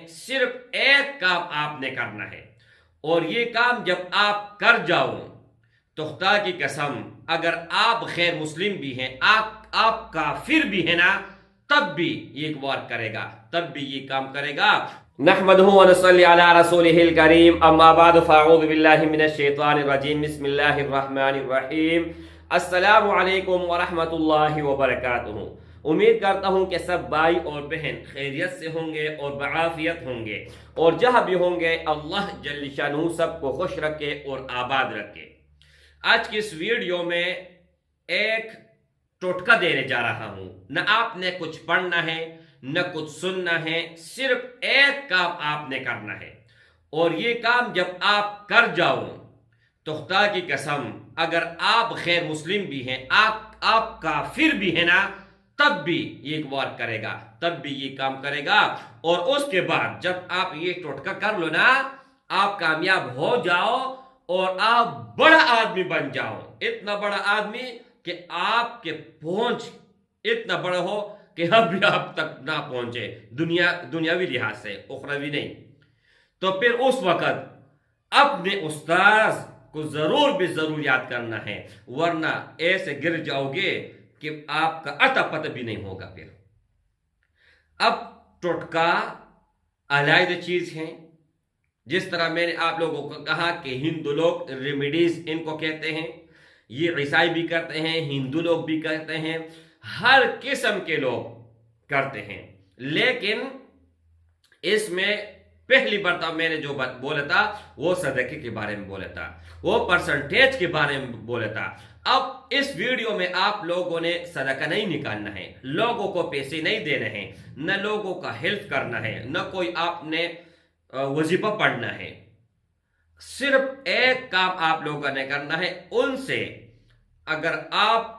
صرف ایک کام آپ نے کرنا ہے، اور یہ کام جب آپ کر جاؤ تو خدا کی قسم اگر آپ غیر مسلم بھی ہیں، آپ کافر بھی ہیں نا، تب بھی یہ وار کرے گا، تب بھی یہ کام کرے گا۔ نحمده ونصلي على رسوله الكريم، اما بعد فاعوذ بالله من الشيطان الرجيم، بسم الله الرحمن الرحیم۔ السلام علیکم ورحمۃ اللہ وبرکاتہ۔ امید کرتا ہوں کہ سب بھائی اور بہن خیریت سے ہوں گے اور بعافیت ہوں گے، اور جہاں بھی ہوں گے اللہ جل شانہ سب کو خوش رکھے اور آباد رکھے۔ آج کی اس ویڈیو میں ایک ٹوٹکا دینے جا رہا ہوں، نہ آپ نے کچھ پڑھنا ہے نہ کچھ سننا ہے، صرف ایک کام آپ نے کرنا ہے، اور یہ کام جب آپ کر جاؤ تو خدا کی قسم اگر آپ غیر مسلم بھی ہیں، آپ کافر بھی ہیں نا، تب بھی یہ وار کرے گا، تب بھی یہ کام کرے گا۔ اور اس کے بعد جب آپ یہ ٹوٹکا کر لو نا، آپ کامیاب ہو جاؤ اور آپ بڑا آدمی بن جاؤ، اتنا بڑا آدمی کہ آپ کے پہنچ اتنا بڑا ہو کہ اب بھی آپ تک نہ پہنچے، دنیاوی لحاظ سے، اخروی نہیں۔ تو پھر اس وقت اپنے استاذ کو ضرور بھی ضرور یاد کرنا ہے، ورنہ ایسے گر جاؤ گے کہ آپ کا اتا پتہ بھی نہیں ہوگا۔ پھر اب ٹوٹکا علیحدہ چیز ہے، جس طرح میں نے آپ لوگوں کو کہا کہ ہندو لوگ ریمیڈیز ان کو کہتے ہیں، یہ عیسائی بھی کرتے ہیں، ہندو لوگ بھی کرتے ہیں، ہر قسم کے لوگ کرتے ہیں۔ لیکن اس میں پہلی مرتبہ میں نے جو بولا تھا وہ صدقے کے بارے میں بولا تھا، وہ پرسنٹیج کے بارے میں بولا تھا۔ اب اس ویڈیو میں آپ لوگوں نے صدقہ نہیں نکالنا ہے، لوگوں کو پیسے نہیں دینے ہیں، نہ لوگوں کا ہیلپ کرنا ہے، نہ کوئی آپ نے وظیفہ پڑھنا ہے۔ صرف ایک کام آپ لوگوں نے کرنا ہے، ان سے اگر آپ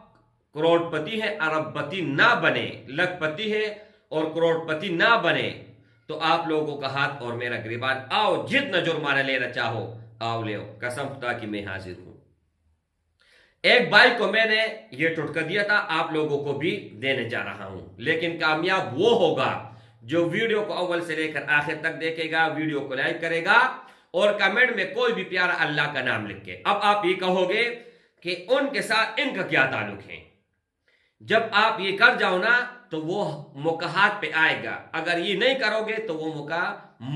کروڑ پتی ہے، ارب پتی نہ بنے، لکھ پتی ہے اور کروڑ پتی نہ بنے، تو آپ لوگوں کا ہاتھ اور میرا گریبان، آؤ جتنا جرمانہ لینا چاہو آؤ لے، قسم خدا کی میں حاضر ہوں۔ ایک بھائی کو میں نے یہ ٹوٹکا دیا تھا، آپ لوگوں کو بھی دینے جا رہا ہوں، لیکن کامیاب وہ ہوگا جو ویڈیو کو اول سے لے کر آخر تک دیکھے گا، ویڈیو کو لائک کرے گا اور کمنٹ میں کوئی بھی پیارا اللہ کا نام لکھے۔ اب آپ یہ کہو گے کہ ان کے ساتھ ان کا کیا تعلق ہے؟ جب آپ یہ کر جاؤ نا تو وہ موقع ہاتھ پہ آئے گا، اگر یہ نہیں کرو گے تو وہ موقع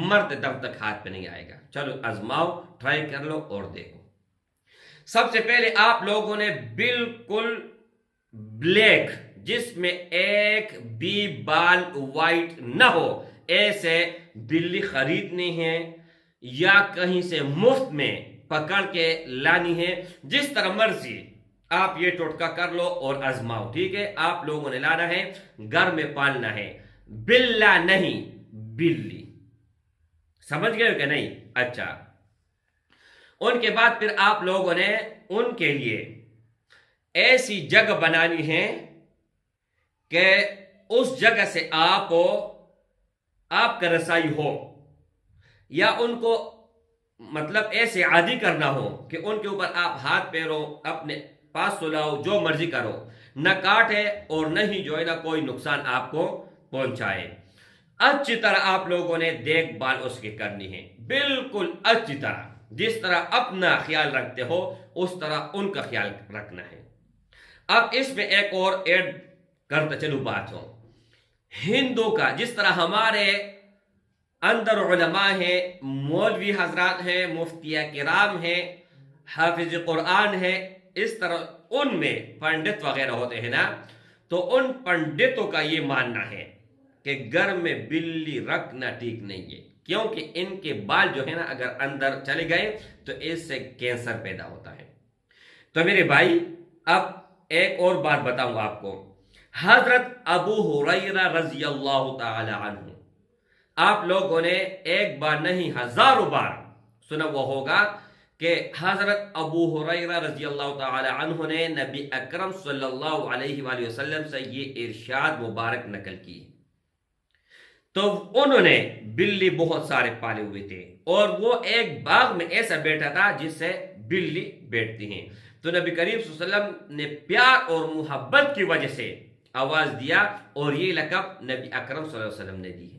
مرتے دم تک ہاتھ پہ نہیں آئے گا۔ چلو آزماؤ، ٹرائی کر لو اور دیکھو۔ سب سے پہلے آپ لوگوں نے بالکل بلیک، جس میں ایک بھی بال وائٹ نہ ہو، ایسے بلی خریدنی ہے یا کہیں سے مفت میں پکڑ کے لانی ہے، جس طرح مرضی آپ یہ ٹوٹکا کر لو اور آزماؤ، ٹھیک ہے؟ آپ لوگوں نے لانا ہے، گھر میں پالنا ہے، بلا نہیں بلی، سمجھ گئے کہ نہیں؟ اچھا، ان کے بعد پھر آپ لوگوں نے ان کے لیے ایسی جگہ بنانی ہے کہ اس جگہ سے آپ کا رسائی ہو، یا ان کو مطلب ایسے عادی کرنا ہو کہ ان کے اوپر آپ ہاتھ پیرو اپنے پاس سلاؤ، جو مرضی کرو، نہ کاٹے اور نہ ہی جو ہے نا کوئی نقصان آپ کو پہنچائے۔ اچھی طرح آپ لوگوں نے دیکھ بھال اس کی کرنی ہے، بالکل اچھی طرح، جس طرح اپنا خیال رکھتے ہو اس طرح ان کا خیال رکھنا ہے۔ اب اس میں ایک اور ایڈ کرتا چلو بات ہو، ہندو کا، جس طرح ہمارے اندر علماء ہیں، مولوی حضرات ہیں، مفتیہ کرام ہیں، حافظ قرآن ہیں، اس طرح ان میں پنڈت وغیرہ ہوتے ہیں نا، تو ان پنڈتوں کا یہ ماننا ہے کہ گھر میں بلی رکھنا ٹھیک نہیں ہے، کیونکہ ان کے بال جو ہے نا اگر اندر چلے گئے تو اس سے کینسر پیدا ہوتا ہے۔ تو میرے بھائی اب ایک اور بات بتاؤں آپ کو، حضرت ابو ہریرہ رضی اللہ تعالی عنہ، آپ لوگوں نے ایک بار نہیں ہزاروں بار سنا وہ ہوگا کہ حضرت ابو ہریرہ رضی اللہ تعالی عنہ نے نبی اکرم صلی اللہ علیہ وآلہ وسلم سے یہ ارشاد مبارک نقل کی۔ تو انہوں نے بلی بہت سارے پالے ہوئے تھے، اور وہ ایک باغ میں ایسا بیٹھا تھا جس سے بلی بیٹھتی ہیں، تو نبی کریم صلی اللہ علیہ وسلم نے پیار اور محبت کی وجہ سے آواز دیا، اور یہ لقب نبی اکرم صلی اللہ علیہ وسلم نے دی ہے۔